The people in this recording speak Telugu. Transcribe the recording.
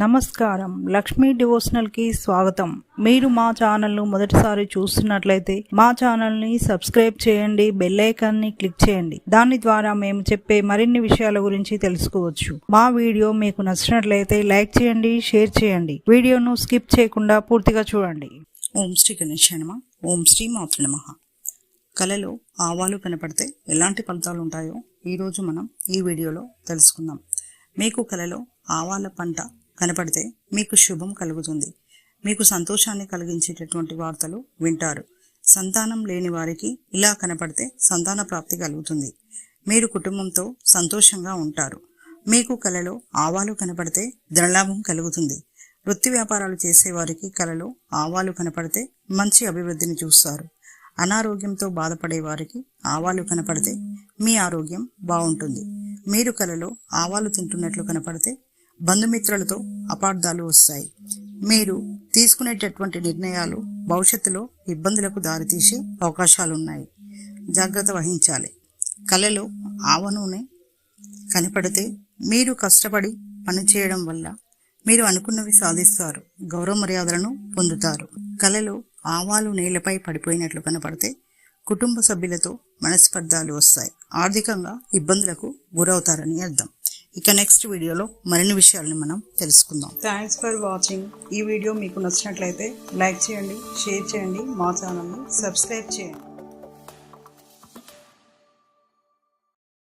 నమస్కారం, లక్ష్మీ డివోషనల్ కి స్వాగతం. మీరు మా ఛానల్ ను మొదటిసారి చూస్తున్నట్లయితే మా ఛానల్ ని సబ్స్క్రైబ్ చేయండి, బెల్ ఐకాన్ ని క్లిక్ చేయండి. దాని ద్వారా మేము చెప్పే మరిన్ని విషయాల గురించి తెలుసుకోవచ్చు. మా వీడియో మీకు నచ్చినట్లయితే లైక్ చేయండి, షేర్ చేయండి. వీడియోను స్కిప్ చేయకుండా పూర్తిగా చూడండి. ఓం శ్రీ గణేశాయ నమః. ఓం శ్రీ మాతృ నమః. కలలో ఆవాలు కనపడితే ఎలాంటి ఫలితాలు ఉంటాయో ఈరోజు మనం ఈ వీడియోలో తెలుసుకుందాం. మీకు కలలో ఆవాల పంట కనపడితే మీకు శుభం కలుగుతుంది. మీకు సంతోషాన్ని కలిగించేటటువంటి వార్తలు వింటారు. సంతానం లేని వారికి ఇలా కనపడితే సంతాన ప్రాప్తి కలుగుతుంది. మీరు కుటుంబంతో సంతోషంగా ఉంటారు. మీకు కలలో ఆవాలు కనపడితే ధనలాభం కలుగుతుంది. వృత్తి వ్యాపారాలు చేసేవారికి కలలో ఆవాలు కనపడితే మంచి అభివృద్ధిని చూస్తారు. అనారోగ్యంతో బాధపడే వారికి ఆవాలు కనపడితే మీ ఆరోగ్యం బాగుంటుంది. మీరు కలలో ఆవాలు తింటున్నట్లు కనపడితే బంధుమిత్రులతో అపార్థాలు వస్తాయి. మీరు తీసుకునేటటువంటి నిర్ణయాలు భవిష్యత్తులో ఇబ్బందులకు దారితీసే అవకాశాలున్నాయి. జాగ్రత్త వహించాలి. కలలో ఆవ నూనె కనపడితే మీరు కష్టపడి పనిచేయడం వల్ల మీరు అనుకున్నవి సాధిస్తారు. గౌరవ మర్యాదలను పొందుతారు. కలలో ఆవాలు నేలపై పడిపోయినట్లు కనపడితే కుటుంబ సభ్యులతో మనస్పర్ధాలు వస్తాయి. ఆర్థికంగా ఇబ్బందులకు గురవుతారని అర్థం. ఇక నెక్స్ట్ వీడియోలో మరిన్ని విషయాలను మనం తెలుసుకుందాం. Thanks for watching. ఈ వీడియో మీకు నచ్చినట్లయితే లైక్ చేయండి, షేర్ చేయండి, మా ఛానల్ని సబ్స్క్రైబ్ చేయండి.